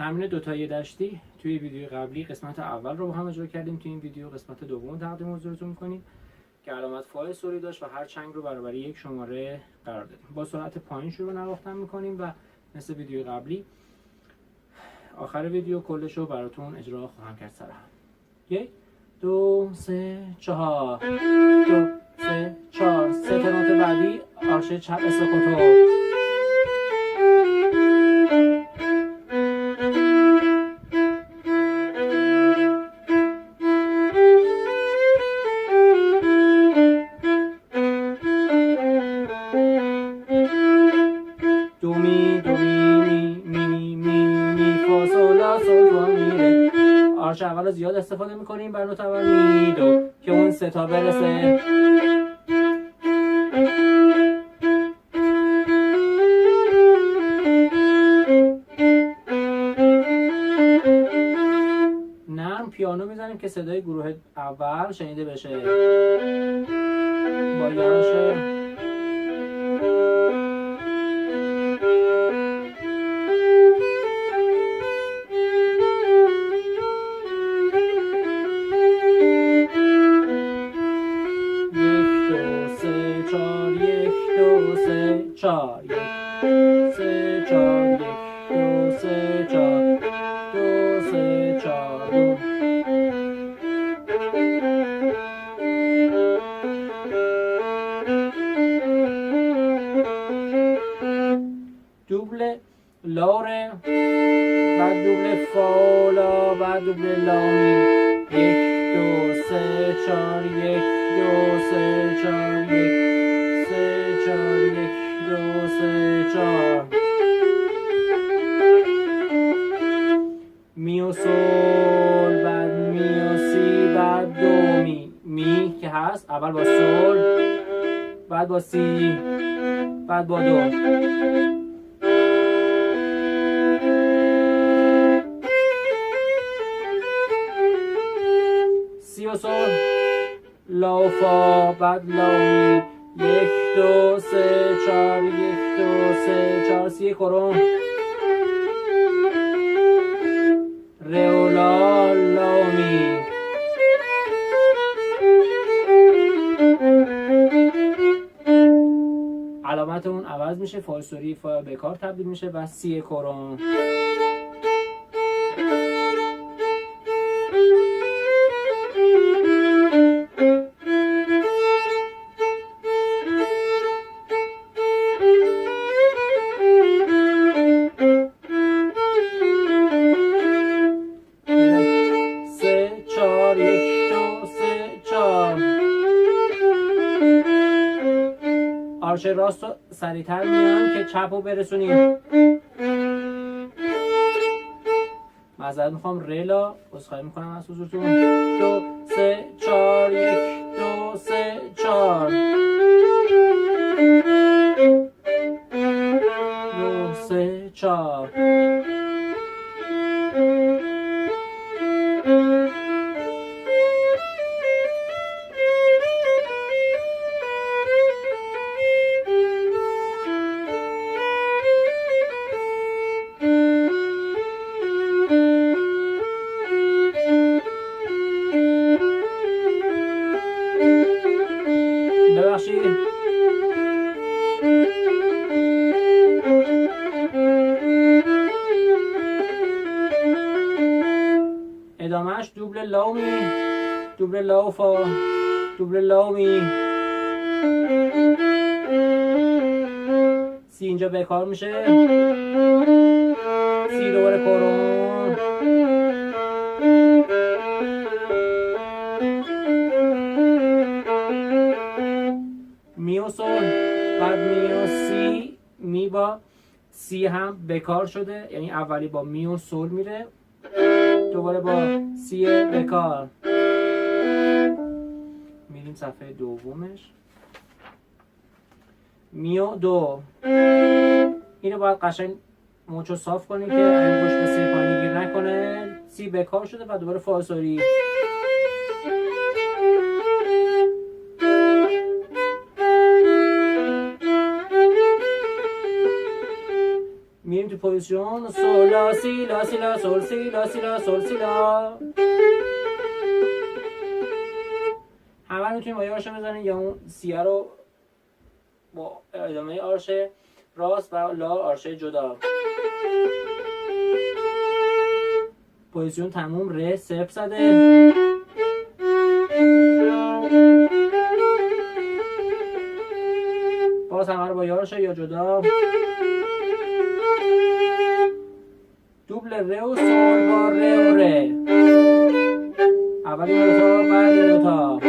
تمرین دوتایی دشتی توی ویدیو قبلی قسمت اول رو با هم اجرا کردیم. توی این ویدیو قسمت دوم تقدیم حضورتون می‌کنیم که علامت فای سوری داشت و هر چنگ رو برابر یک شماره قرار دادیم. با سرعت پایین شروع نواختن می‌کنیم و مثل ویدیو قبلی آخر ویدیو کلش رو براتون اجرا خواهم کرد سر هم. 1 2 3 4 2 3 4 سه تا نوت بعدی آرش چپ استاکاتو. اول رو زیاد استفاده میکنیم بر نوت اول می دو که اون سه تا برسه. نرم پیانو میزنیم که صدای گروه اول شنیده بشه. با یانش چهار یک سه چهار یک دو سه چهار دو سه چهار دو. دوبل لاره بعد دوبل فالا بعد دوبل لامی. یک دو سه چهار یک دو سه چهار یک سه چهار یک دو سه چهار. می و سول بعد می و سی بعد دو می. می که هست اول با سول بعد با سی بعد با دو. سی و سول لا و فا بعد لا می. یک دو سه چهار یک دو سه چهار سی کرون. ره و لا لا می. علامت اون عوض میشه، فای سوری فای بکار تبدیل میشه و سی کرون. آرش راست رو سریعتر میان که چپ رو برسونیم. معذرت میخوام ریلا عذرخواهی میکنم از حضورتون. دو سه چهار یک دو سه چهار دو سه چهار. ادامهش دوبل لا می دوبل لا فا دوبل لا می. سی اینجا بکار میشه. سی دوباره کرون. می و سول بعد می و سی. می با سی هم بکار شده، یعنی اولی با می و سول میره دوباره با سی بکار. میریم صفحه دومش. می و دو. اینو باید قشنگ موچو صاف کنیم که انگوش به سی پایینی گیر نکنه. سی بکار شده و دوباره فا سوری. میریم تو پوزیشن سول لا سی لا سی لا سول سی لا سی لا سول سی لا. همه میتونیم با یه آرشه بزنیم یا اون سیه رو با ادامه آرشه راست و لا آرشه جدا. پوزیشن تموم. ره صفر زده. باز همه رو با یه آرشه یا جدا. دوبل ره و سول با ره و ره. اول این دوتا بعد این دوتا.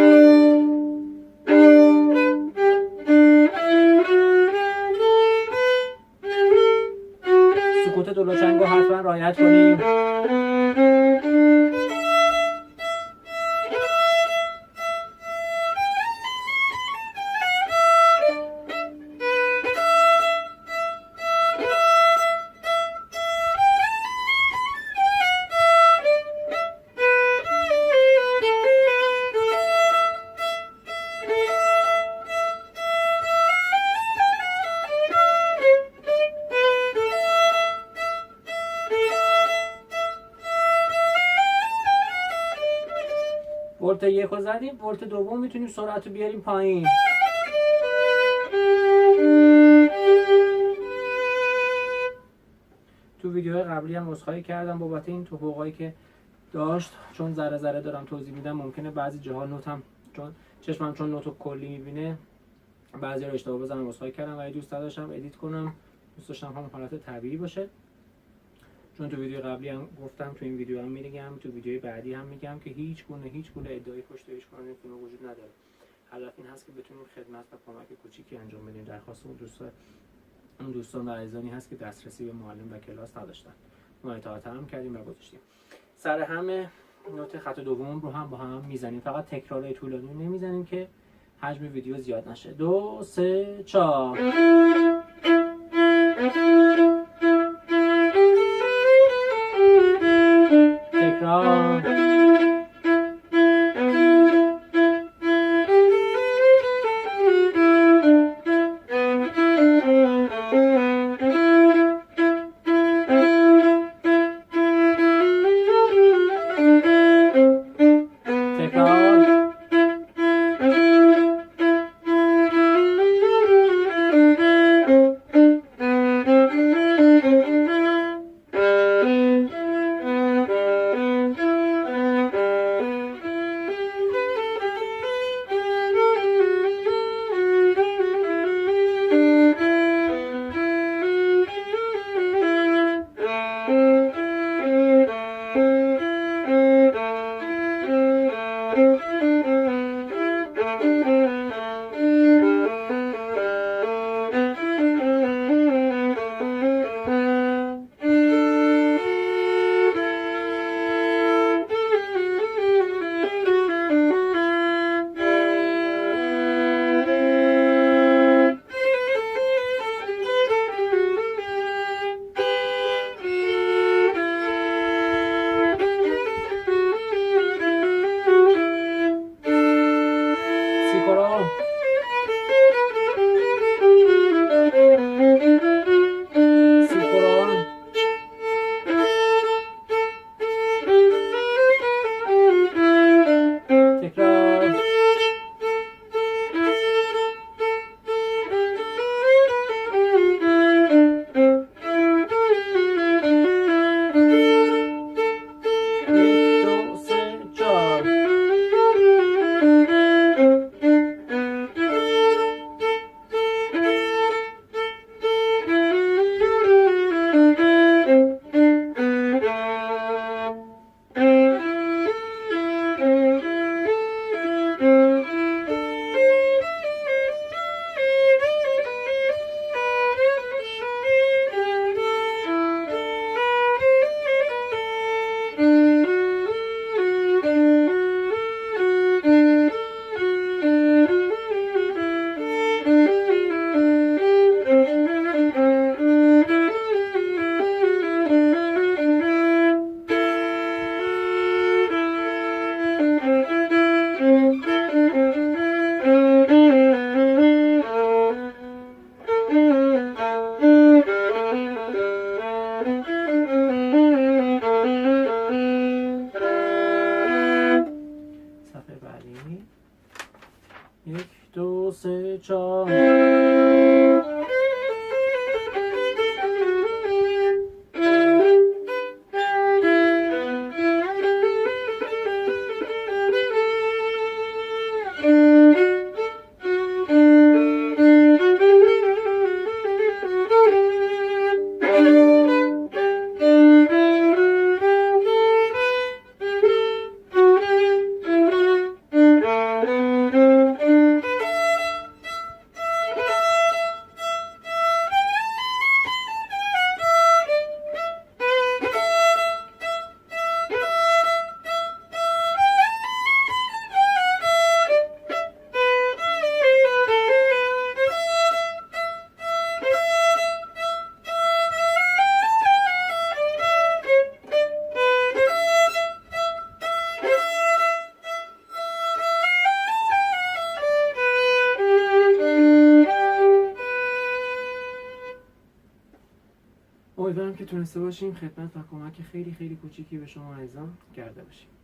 سکوت دو چنگ رو حتما رعایت کنیم. ولت یک رو زدیم. ولت دوم میتونیم سرعت رو بیاریم پایین. تو ویدیوهای قبلی هم عذرخواهی کردم بابت این توپقایی که داشت، چون ذره ذره دارم توضیح میدم ممکنه بعضی جاها نوتم چون چشمم چون نوتو کلی میبینه بعضی رو اشتباه بزنم. عذرخواهی کردم و دوست داشتم ادیت کنم، دوست داشتم هم حالت طبیعی باشه. چون تو ویدیو قبلی هم گفتم، تو این ویدیو هم میگم، تو ویدیوی بعدی هم میگم که هیچ گونه ادعای پشت هیچ گونه فیلم وجود نداره. هدف این هست که بتونیم خدمت و کمک کوچیکی انجام بدیم. درخواست اون دوستان و عزیزانی هست که دسترسی به معلم و کلاس نداشتن. ما اطاعت هم کردیم و گذاشتیم. سر همه نوت خط دوم رو هم با هم میزنیم، فقط تکرارای طولانی نمیزنیم که حجم ویدیو زیاد نشه. 2 3 4. تکرار. امیدوارم که تونسته باشیم خدمت و کمک خیلی خیلی کوچیکی به شما عزیزان کرده باشیم.